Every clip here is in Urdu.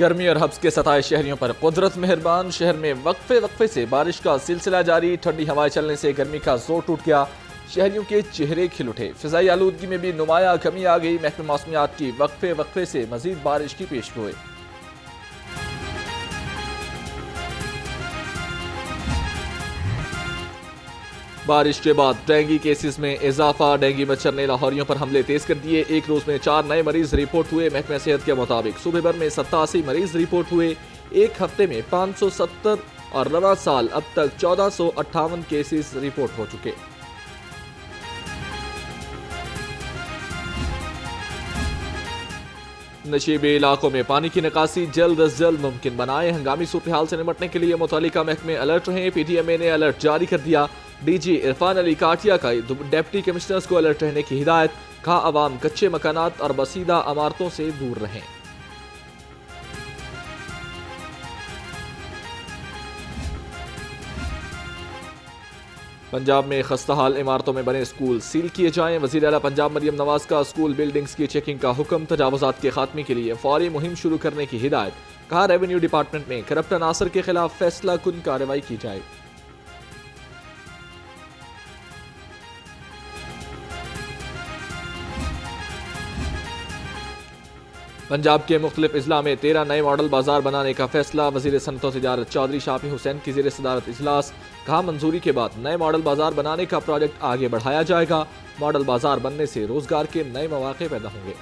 گرمی اور حبس کے ستائے شہریوں پر قدرت مہربان، شہر میں وقفے سے بارش کا سلسلہ جاری، ٹھنڈی ہوائیں چلنے سے گرمی کا زور ٹوٹ گیا، شہریوں کے چہرے کھل اٹھے، فضائی آلودگی میں بھی نمایاں کمی آ گئی، محکمہ موسمیات کی وقفے سے مزید بارش کی پیشگوئی۔ بارش کے بعد ڈینگی کیسز میں اضافہ، ڈینگی مچھر نے لاہوریوں پر حملے تیز کر دیے، ایک روز میں 4 نئے مریض رپورٹ ہوئے، محکمہ صحت کے مطابق صوبے بھر میں 87 مریض رپورٹ ہوئے، ایک ہفتے میں 570 اور رواں سال اب تک 1458 کیسز رپورٹ ہو چکے۔ نشیبی علاقوں میں پانی کی نکاسی جلد از جلد ممکن بنائے، ہنگامی صورتحال سے نمٹنے کے لیے متعلقہ محکمے الرٹ رہیں، پی ٹی ایم اے نے الرٹ جاری کر دیا، ڈی جی عرفان علی کاٹیا کا ڈپٹی کمشنرز کو الرٹ رہنے کی ہدایت، کہا عوام کچے مکانات اور بسیدہ عمارتوں سے دور رہیں۔ پنجاب میں خستہ حال عمارتوں میں بنے اسکول سیل کیے جائیں، وزیر اعلیٰ پنجاب مریم نواز کا اسکول بلڈنگز کی چیکنگ کا حکم، تجاوزات کے خاتمے کے لیے فوری مہم شروع کرنے کی ہدایت، کہا ریونیو ڈپارٹمنٹ میں کرپٹ عناصر کے خلاف فیصلہ کن کارروائی کی جائے۔ پنجاب کے مختلف اضلاع میں 13 نئے ماڈل بازار بنانے کا فیصلہ، وزیر صنعت و تجارت چودھری شافی حسین کی زیر صدارت اجلاس، کہا منظوری کے بعد نئے ماڈل بازار بنانے کا پروجیکٹ آگے بڑھایا جائے گا، ماڈل بازار بننے سے روزگار کے نئے مواقع پیدا ہوں گے۔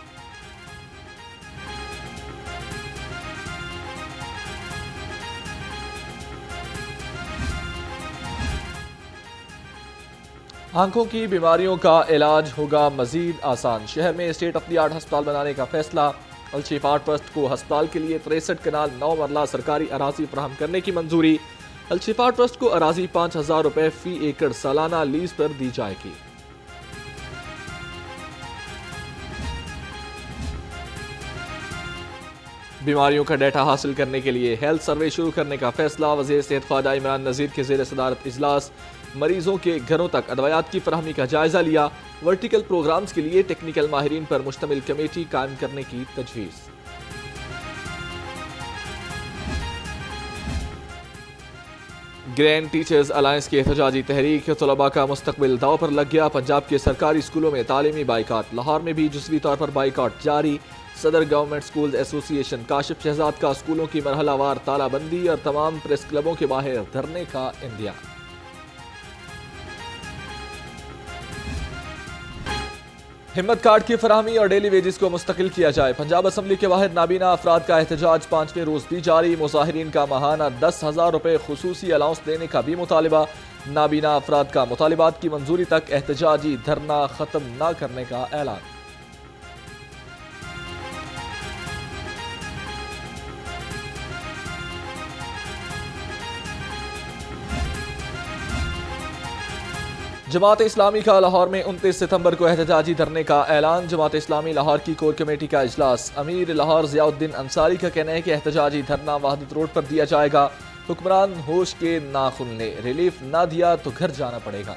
آنکھوں کی بیماریوں کا علاج ہوگا مزید آسان، شہر میں اسٹیٹ آف دی آرٹ ہسپتال بنانے کا فیصلہ، الشفا آرٹ ٹرسٹ کو ہسپتال کے لیے 63 کنال 9 مرلہ سرکاری اراضی فراہم کرنے کی منظوری، الشفا آرٹ ٹرسٹ کو اراضی 5000 روپے فی ایکڑ سالانہ لیز پر دی جائے گی۔ بیماریوں کا ڈیٹا حاصل کرنے کے لیے ہیلتھ سروے شروع کرنے کا فیصلہ، وزیر صحت خواجہ عمران نذیر کی زیر صدارت اجلاس، مریضوں کے گھروں تک ادویات کی فراہمی کا جائزہ لیا، ورٹیکل پروگرامز کے لیے ٹیکنیکل ماہرین پر مشتمل کمیٹی قائم کرنے کی تجویز۔ گرینڈ ٹیچرز الائنس کی احتجاجی تحریک، طلباء کا مستقبل داؤ پر لگ گیا، پنجاب کے سرکاری اسکولوں میں تعلیمی بائیکاٹ، لاہور میں بھی جزوی طور پر بائیکاٹ جاری، صدر گورنمنٹ اسکولز ایسوسی ایشن کاشف شہزاد کا اسکولوں کی مرحلہ وار تالہ بندی اور تمام پریس کلبوں کے باہر دھرنے کا اندیا۔ ہمت کارڈ کی فراہمی اور ڈیلی ویجز کو مستقل کیا جائے، پنجاب اسمبلی کے باہر نابینا افراد کا احتجاج 5ویں روز بھی جاری، مظاہرین کا ماہانہ 10,000 روپے خصوصی الاؤنس دینے کا بھی مطالبہ، نابینا افراد کا مطالبات کی منظوری تک احتجاجی دھرنا ختم نہ کرنے کا اعلان۔ جماعت اسلامی کا لاہور میں 29 ستمبر کو احتجاجی دھرنے کا اعلان، جماعت اسلامی لاہور کی کور کمیٹی کا اجلاس، امیر لاہور ضیاء الدین انصاری کا کہنا ہے کہ احتجاجی دھرنا وحدت روڈ پر دیا جائے گا، حکمران ہوش کے ناخن لے، ریلیف نہ دیا تو گھر جانا پڑے گا۔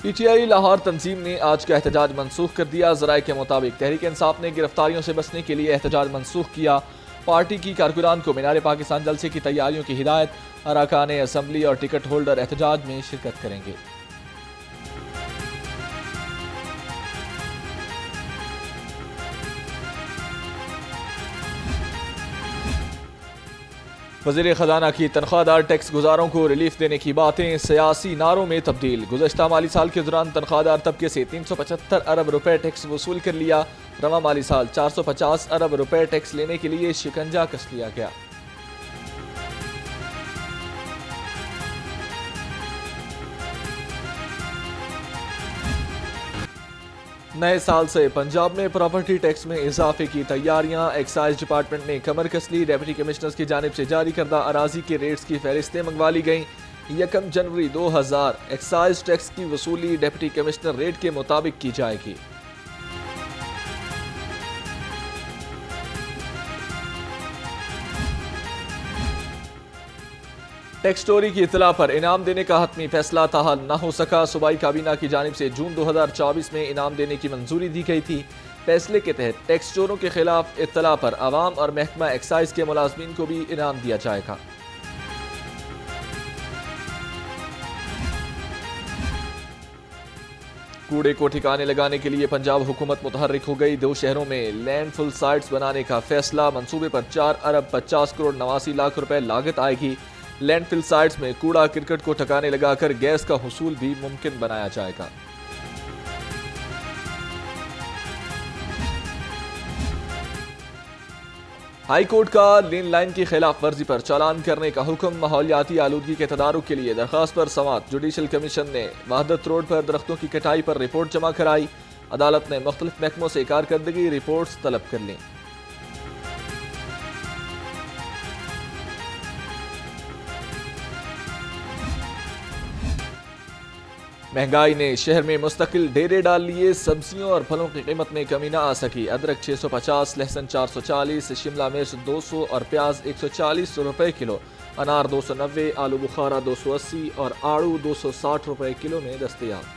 پی ٹی آئی لاہور تنظیم نے آج کا احتجاج منسوخ کر دیا، ذرائع کے مطابق تحریک انصاف نے گرفتاریوں سے بچنے کے لیے احتجاج منسوخ کیا، پارٹی کی کارکنان کو مینار پاکستان جلسے کی تیاریوں کی ہدایت، اراکان اسمبلی اور ٹکٹ ہولڈر احتجاج میں شرکت کریں گے۔ وزیر خزانہ کی تنخواہ دار ٹیکس گزاروں کو ریلیف دینے کی باتیں سیاسی نعروں میں تبدیل، گزشتہ مالی سال کے دوران تنخواہ دار طبقے سے 375 ارب روپے ٹیکس وصول کر لیا، رواں مالی سال 450 ارب روپے ٹیکس لینے کے لیے شکنجہ کس لیا گیا۔ نئے سال سے پنجاب میں پراپرٹی ٹیکس میں اضافے کی تیاریاں، ایکسائز ڈپارٹمنٹ نے کمر کس لی، ڈپٹی کمشنرز کی جانب سے جاری کردہ اراضی کے ریٹس کی فہرستیں منگوا لی گئیں، 1 جنوری 2000 ایکسائز ٹیکس کی وصولی ڈپٹی کمشنر ریٹ کے مطابق کی جائے گی۔ ٹیکس چوری کی اطلاع پر انعام دینے کا حتمی فیصلہ تاحال نہ ہو سکا. صوبائی کابینہ کی جانب سے جون 2024 میں انعام دینے کی منظوری دی گئی تھی. فیصلے کے تحت ٹیکس چوروں کے خلاف اطلاع پر عوام اور محکمہ ایکسائز کے ملازمین کو بھی انعام دیا جائے گا. کوڑے کو ٹھکانے لگانے کے لیے پنجاب حکومت متحرک ہو گئی. 2 شہروں میں لینڈ فل سائٹس بنانے کا فیصلہ. منصوبے پر 4 ارب 50 کروڑ 89 لاکھ روپے لاگت آئے گی. لینڈ فل سائٹس میں کوڑا کرکٹ کو ٹھکانے لگا کر گیس کا حصول بھی ممکن بنایا جائے گا. ہائی کورٹ کا لین لائن کی خلاف ورزی پر چالان کرنے کا حکم. ماحولیاتی آلودگی کے تدارک کے لیے درخواست پر سماعت. جوڈیشل کمیشن نے وحدت روڈ پر درختوں کی کٹائی پر رپورٹ جمع کرائی. عدالت نے مختلف محکموں سے کارکردگی رپورٹس طلب کر لیں. مہنگائی نے شہر میں مستقل ڈیرے ڈال لیے. سبزیوں اور پھلوں کی قیمت میں کمی نہ آ سکی. ادرک 650، لہسن 440، شملہ مرچ 200 اور پیاز 140 روپے کلو. انار 290، آلو بخارا 280 اور آڑو 260 روپے کلو میں دستیاب.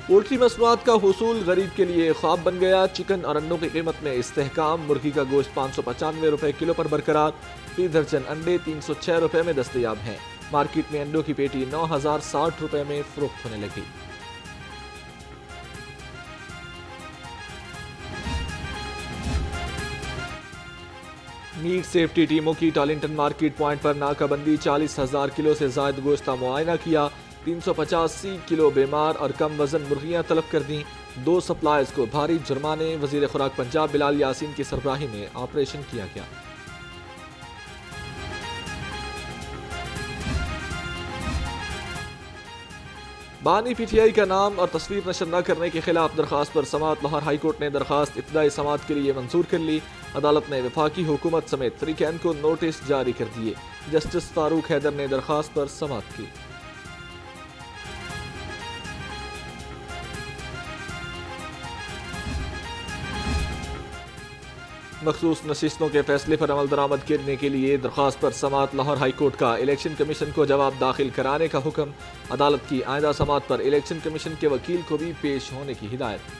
پولٹری مصنوعات کا حصول غریب کے لیے خواب بن گیا. چکن اور انڈوں کی قیمت میں استحکام. مرغی کا گوشت 595 روپے کلو پر برقرار. فی درجن انڈے 306 روپے میں دستیاب ہیں. مارکیٹ میں انڈوں کی پیٹی 9060 روپے میں فروخت ہونے لگی. میٹ سیفٹی ٹیموں کی ٹارلنگٹن مارکیٹ پوائنٹ پر ناکہ بندی. 40,000 کلو سے زائد گوشت کا معائنہ کیا. 385 کلو بیمار اور کم وزن مرغیاں طلب کر دیں. 2 سپلائرز کو بھاری جرمانے. وزیر خوراک پنجاب بلال یاسین کی سربراہی میں آپریشن کیا گیا. بانی پی ٹی آئی کا نام اور تصویر نشر نہ کرنے کے خلاف درخواست پر سماعت. لاہور ہائی کورٹ نے درخواست ابتدائی سماعت کے لیے منظور کر لی. عدالت نے وفاقی حکومت سمیت فریقین کو نوٹس جاری کر دیے. جسٹس فاروق حیدر نے درخواست پر سماعت کی. مخصوص نشستوں کے فیصلے پر عمل درآمد کرنے کے لیے درخواست پر سماعت. لاہور ہائی کورٹ کا الیکشن کمیشن کو جواب داخل کرانے کا حکم. عدالت کی آئندہ سماعت پر الیکشن کمیشن کے وکیل کو بھی پیش ہونے کی ہدایت.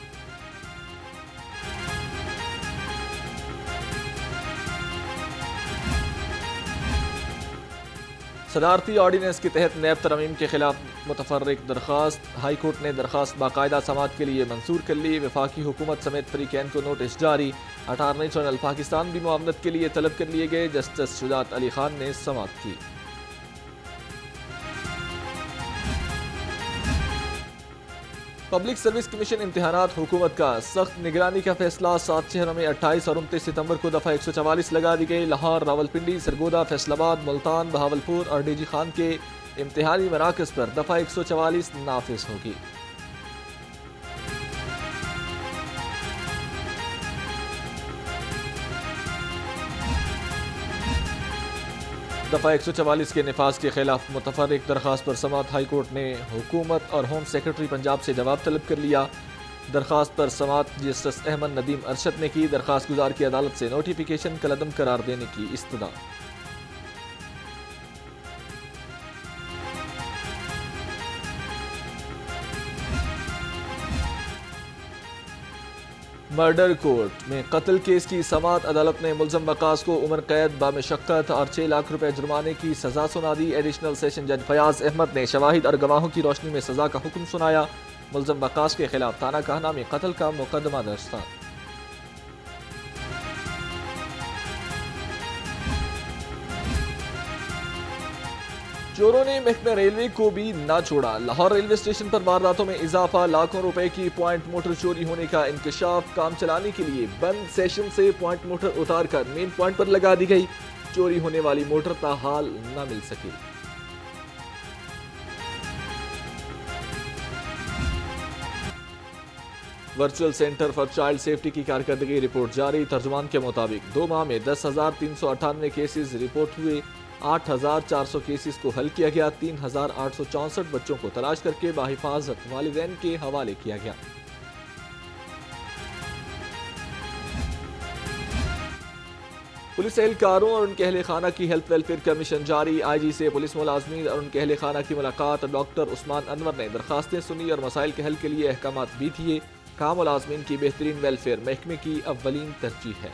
صدارتی آرڈیننس کے تحت نیب ترمیم کے خلاف متفرق درخواست. ہائی کورٹ نے درخواست باقاعدہ سماعت کے لیے منظور کر لی. وفاقی حکومت سمیت فریقین کو نوٹس جاری. اٹارنی جنرل پاکستان بھی معاونت کے لیے طلب کر لیے گئے. جسٹس شجاعت علی خان نے سماعت کی. پبلک سروس کمیشن امتحانات. حکومت کا سخت نگرانی کا فیصلہ. 7 شہروں میں 28 اور 29 ستمبر کو دفعہ 144 لگا دی گئی. لاہور، راولپنڈی، سرگودا، فیصل آباد، ملتان، بہاولپور اور ڈی جی خان کے امتحانی مراکز پر دفعہ 144 نافذ ہوگی. دفعہ 144 کے نفاذ کے خلاف متفرق درخواست پر سماعت. ہائی کورٹ نے حکومت اور ہوم سیکرٹری پنجاب سے جواب طلب کر لیا. درخواست پر سماعت جسٹس احمد ندیم ارشد نے کی. درخواست گزار کی عدالت سے نوٹیفیکیشن کالعدم قرار دینے کی استدعا. مرڈر کورٹ میں قتل کیس کی سماعت. عدالت نے ملزم وقاص کو عمر قید بامشقت اور 6 لاکھ روپے جرمانے کی سزا سنا دی. ایڈیشنل سیشن جج فیاض احمد نے شواہد اور گواہوں کی روشنی میں سزا کا حکم سنایا. ملزم وقاص کے خلاف تانہ کہنا میں قتل کا مقدمہ درج تھا. چوروں نے محکمہ ریلوے کو بھی نہ چھوڑا. لاہور ریلوے اسٹیشن پر وارداتوں میں اضافہ. لاکھوں روپے کی پوائنٹ موٹر چوری ہونے کا انکشاف. کام چلانے کے لیے بند سیشن سے پوائنٹ موٹر اتار کر مین پوائنٹ پر لگا دی گئی. چوری ہونے والی موٹر تاحال نہ مل سکی. Virtual centre for child safety کی کارکردگی رپورٹ جاری. ترجمان کے مطابق 2 ماہ میں 10,398 کیسز رپورٹ ہوئے. 8,400 کیسز کو حل کیا گیا. 3,864 بچوں کو تلاش کر کے بحفاظت والدین کے حوالے کیا گیا. پولیس اہلکاروں اور ان کے اہل خانہ کی ہیلتھ ویلفیئر کمیشن جاری، آئی جی سے پولیس ملازمین اور ان کے اہل خانہ کی ملاقات، ڈاکٹر عثمان انور نے درخواستیں سنی اور مسائل کے حل کے لیے احکامات بھی دیے، کہا ملازمین کی بہترین ویلفیئر محکمے کی اولین ترجیح ہے۔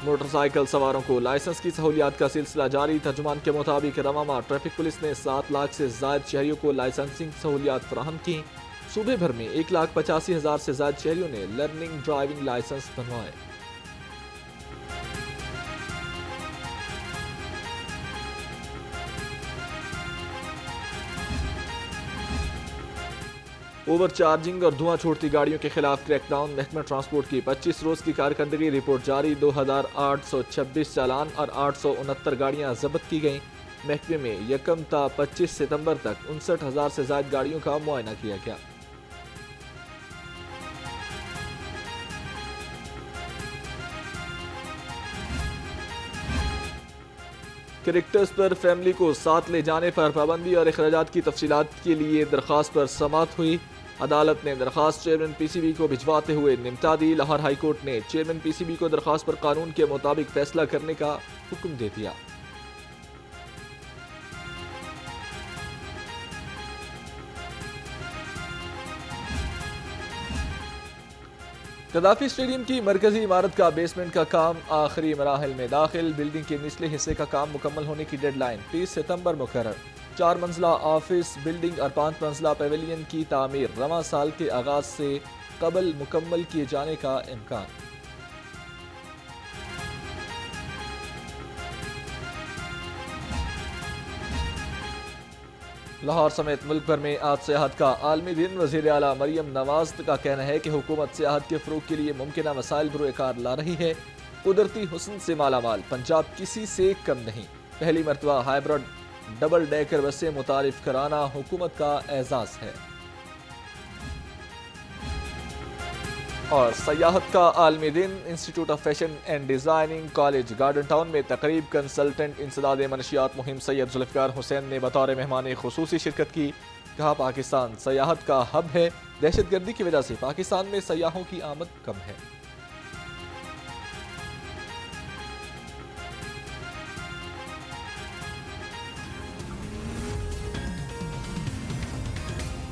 موٹر سائیکل سواروں کو لائسنس کی سہولیات کا سلسلہ جاری، ترجمان کے مطابق رواں ماہ ٹریفک پولیس نے 7 لاکھ سے زائد شہریوں کو لائسنسنگ سہولیات فراہم کی۔ صوبے بھر میں 1,85,000 سے زائد شہریوں نے لرننگ ڈرائیونگ لائسنس بنوائے۔ اوور چارجنگ اور دھواں چھوڑتی گاڑیوں کے خلاف کریک ڈاؤن، محکمہ ٹرانسپورٹ کی 25 روز کی کارکردگی رپورٹ جاری، 2,826 چالان اور 869 گاڑیاں ضبط کی گئیں۔ محکمے میں 1 تا 25 ستمبر تک 59,000 سے زائد گاڑیوں کا معائنہ کیا گیا۔ کریکٹرز پر فیملی کو ساتھ لے جانے پر پابندی اور اخراجات کی تفصیلات کے لیے درخواست پر سماعت ہوئی، عدالت نے درخواست چیئرمین پی سی بی کو بھجواتے ہوئے نمٹا دی۔ لاہور ہائی کورٹ نے چیئرمین پی سی بی کو درخواست پر قانون کے مطابق فیصلہ کرنے کا حکم دے دیا۔ قذافی اسٹیڈیم کی مرکزی عمارت کا بیسمنٹ کا کام آخری مراحل میں داخل، بلڈنگ کے نچلے حصے کا کام مکمل ہونے کی ڈیڈ لائن 30 ستمبر مقرر۔ 4 منزلہ آفس بلڈنگ اور 5 منزلہ پیویلین کی تعمیر رواں سال کے آغاز سے قبل مکمل کیے جانے کا امکان۔ لاہور سمیت ملک بھر میں آج سیاحت کا عالمی دن، وزیر اعلیٰ مریم نواز کا کہنا ہے کہ حکومت سیاحت کے فروغ کے لیے ممکنہ مسائل بروئے کار لا رہی ہے۔ قدرتی حسن سے مالا مال پنجاب کسی سے کم نہیں، پہلی مرتبہ ہائیبرڈ ڈبل ڈیکر بسیں متعارف کرانا حکومت کا اعزاز ہے۔ اور سیاحت کا عالمی دن، institute of fashion and designing college Garden Town میں تقریب، کنسلٹنٹ انسداد منشیات مہم سید ذوالفقار حسین نے بطور مہمان خصوصی شرکت کی، کہا پاکستان سیاحت کا ہب ہے، دہشت گردی کی وجہ سے پاکستان میں سیاحوں کی آمد کم ہے۔